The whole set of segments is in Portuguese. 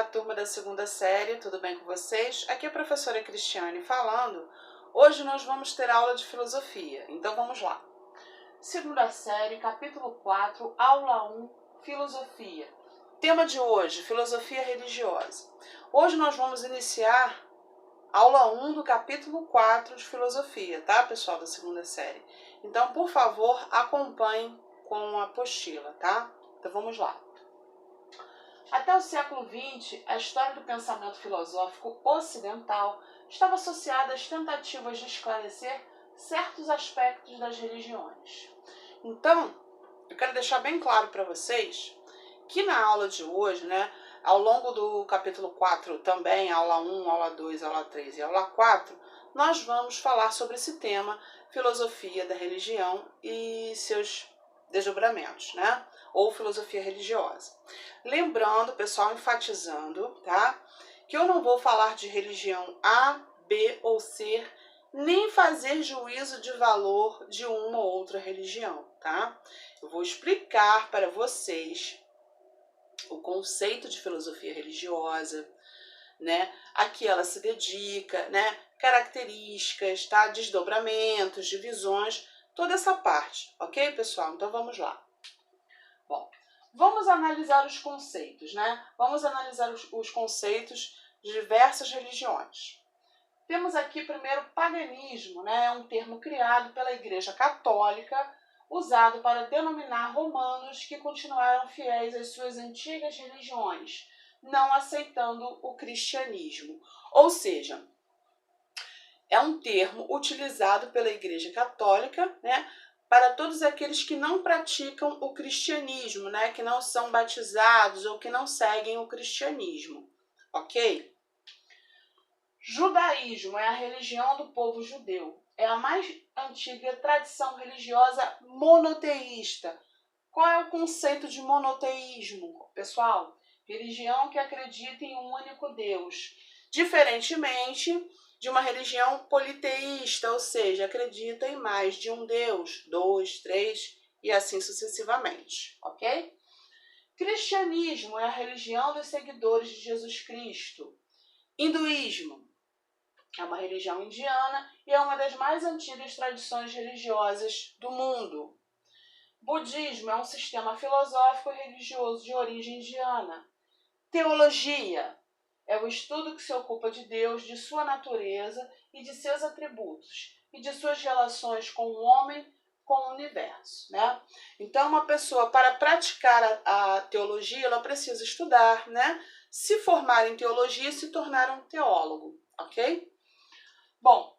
turma da segunda série, tudo bem com vocês? Aqui é a professora Cristiane falando. Hoje nós vamos ter aula de filosofia, então vamos lá. Segunda série, capítulo 4, aula 1, filosofia. Tema de hoje, filosofia religiosa. Hoje nós vamos iniciar aula 1 do capítulo 4 de filosofia, tá, pessoal da segunda série? Então, por favor, acompanhem com a apostila, tá? Então vamos lá. Até o século XX, a história do pensamento filosófico ocidental estava associada às tentativas de esclarecer certos aspectos das religiões. Então, eu quero deixar bem claro para vocês que na aula de hoje, ao longo do capítulo 4 também, aula 1, aula 2, aula 3 e aula 4, nós vamos falar sobre esse tema, filosofia da religião e seus desdobramentos, ou filosofia religiosa. Lembrando, pessoal, enfatizando, tá? Que eu não vou falar de religião A, B ou C, nem fazer juízo de valor de uma ou outra religião, tá? Eu vou explicar para vocês o conceito de filosofia religiosa, a que ela se dedica, características, tá? Desdobramentos, divisões, toda essa parte, ok, pessoal? Então vamos lá. Bom, vamos analisar os conceitos, Vamos analisar os conceitos de diversas religiões. Temos aqui primeiro paganismo, é um termo criado pela Igreja Católica, usado para denominar romanos que continuaram fiéis às suas antigas religiões, não aceitando o cristianismo. Ou seja, é um termo utilizado pela Igreja Católica, para todos aqueles que não praticam o cristianismo, que não são batizados ou que não seguem o cristianismo, ok? Judaísmo é a religião do povo judeu. É a mais antiga tradição religiosa monoteísta. Qual é o conceito de monoteísmo, pessoal? Religião que acredita em um único Deus. Diferentemente de uma religião politeísta, ou seja, acredita em mais de um Deus, 2, 3 e assim sucessivamente, ok? Cristianismo é a religião dos seguidores de Jesus Cristo. Hinduísmo é uma religião indiana e é uma das mais antigas tradições religiosas do mundo. Budismo é um sistema filosófico e religioso de origem indiana. Teologia é o estudo que se ocupa de Deus, de sua natureza e de seus atributos, e de suas relações com o homem, com o universo. Então, uma pessoa, para praticar a teologia, ela precisa estudar, se formar em teologia e se tornar um teólogo, ok? Bom,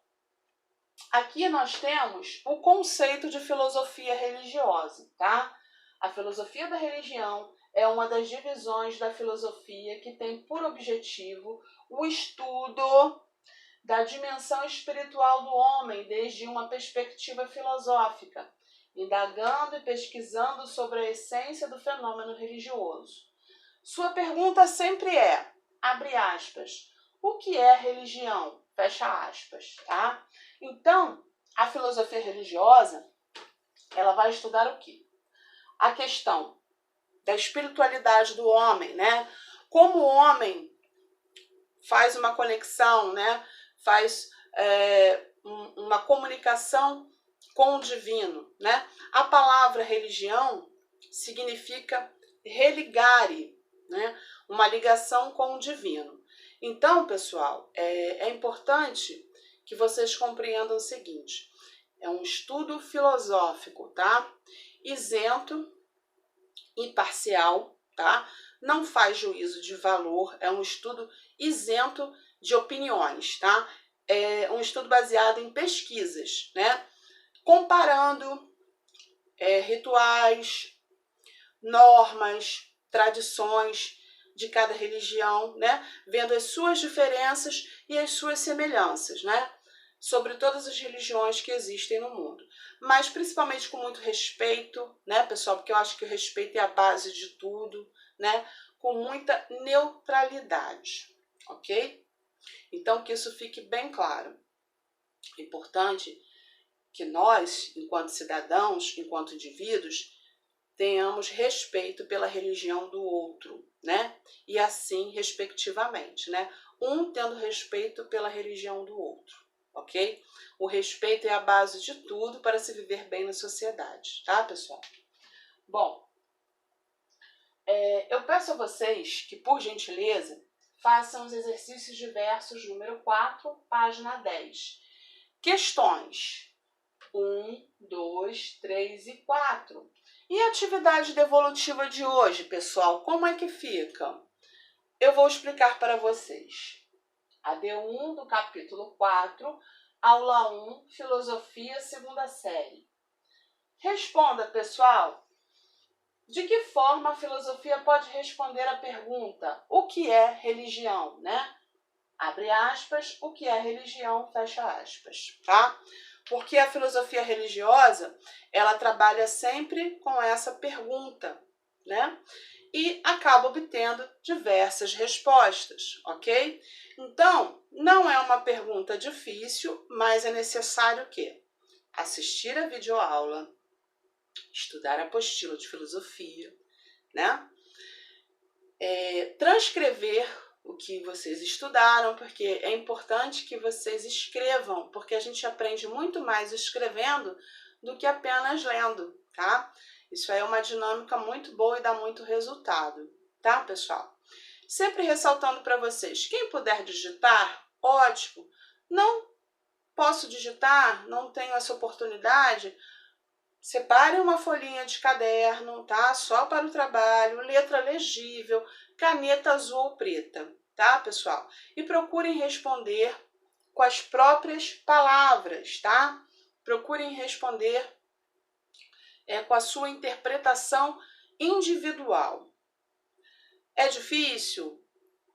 aqui nós temos o conceito de filosofia religiosa, tá? A filosofia da religião é uma das divisões da filosofia que tem por objetivo o estudo da dimensão espiritual do homem desde uma perspectiva filosófica, indagando e pesquisando sobre a essência do fenômeno religioso. Sua pergunta sempre é, abre aspas, o que é religião? Fecha aspas, tá? Então, a filosofia religiosa, ela vai estudar o quê? A questão da espiritualidade do homem, Como o homem faz uma conexão, faz uma comunicação com o divino, A palavra religião significa religare, uma ligação com o divino. Então, pessoal, é importante que vocês compreendam o seguinte, é um estudo filosófico, tá? Isento, imparcial, tá? Não faz juízo de valor, é um estudo isento de opiniões, tá? É um estudo baseado em pesquisas, Comparando rituais, normas, tradições de cada religião, Vendo as suas diferenças e as suas semelhanças, Sobre todas as religiões que existem no mundo. Mas principalmente com muito respeito, pessoal? Porque eu acho que o respeito é a base de tudo, Com muita neutralidade, ok? Então, que isso fique bem claro. É importante que nós, enquanto cidadãos, enquanto indivíduos, tenhamos respeito pela religião do outro, né? E assim, respectivamente, né? Um tendo respeito pela religião do outro, ok? O respeito é a base de tudo para se viver bem na sociedade, tá, pessoal? Bom, eu peço a vocês que, por gentileza, façam os exercícios diversos número 4, página 10. Questões 1, 2, 3 e 4. E a atividade devolutiva de hoje, pessoal, como é que fica? Eu vou explicar para vocês. A D1 do capítulo 4, aula 1, Filosofia, segunda série. Responda, pessoal. De que forma a filosofia pode responder à pergunta: o que é religião, né? Abre aspas, o que é religião, fecha aspas, tá? Porque a filosofia religiosa, ela trabalha sempre com essa pergunta, né? E acaba obtendo diversas respostas, ok? Então, não é uma pergunta difícil, mas é necessário o quê? Assistir a videoaula, estudar a apostila de filosofia, né? Transcrever o que vocês estudaram, porque é importante que vocês escrevam, porque a gente aprende muito mais escrevendo do que apenas lendo, tá? Isso aí é uma dinâmica muito boa e dá muito resultado, tá, pessoal? Sempre ressaltando para vocês, quem puder digitar, ótimo. Não posso digitar, não tenho essa oportunidade, separe uma folhinha de caderno, tá? Só para o trabalho, letra legível, caneta azul ou preta, tá, pessoal? E procurem responder com as próprias palavras, tá? Procurem responder com a sua interpretação individual. É difícil?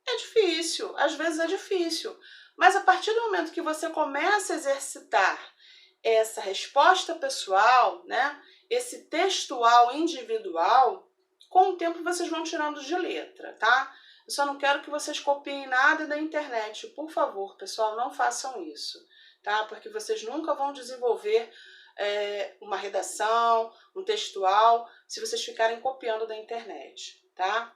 É difícil, às vezes é difícil. Mas a partir do momento que você começa a exercitar essa resposta pessoal, né, esse textual individual, com o tempo vocês vão tirando de letra, tá? Eu só não quero que vocês copiem nada da internet. Por favor, pessoal, não façam isso, tá? Porque vocês nunca vão desenvolver uma redação, um textual, se vocês ficarem copiando da internet, tá?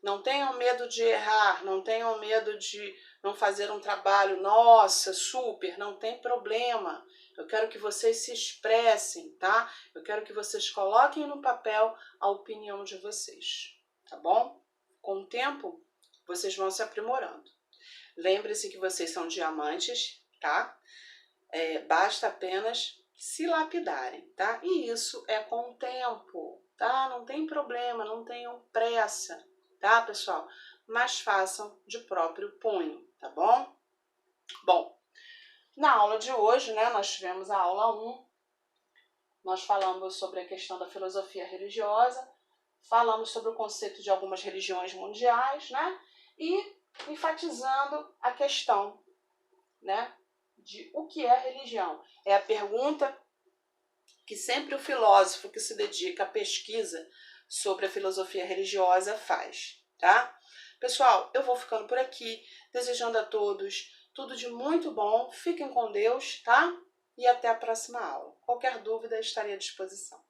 Não tenham medo de errar, não tenham medo de não fazer um trabalho, nossa, super, não tem problema. Eu quero que vocês se expressem, tá? Eu quero que vocês coloquem no papel a opinião de vocês, tá bom? Com o tempo, vocês vão se aprimorando. Lembre-se que vocês são diamantes, tá? Basta apenas se lapidarem, tá? E isso é com o tempo, tá? Não tem problema, não tenham pressa, tá, pessoal? Mas façam de próprio punho, tá bom? Bom, na aula de hoje, né, nós tivemos a aula 1, nós falamos sobre a questão da filosofia religiosa, falamos sobre o conceito de algumas religiões mundiais, né, e enfatizando a questão, né, de o que é religião. É a pergunta que sempre o filósofo que se dedica à pesquisa sobre a filosofia religiosa faz, tá? Pessoal, eu vou ficando por aqui, desejando a todos tudo de muito bom, fiquem com Deus, tá? E até a próxima aula. Qualquer dúvida, estarei à disposição.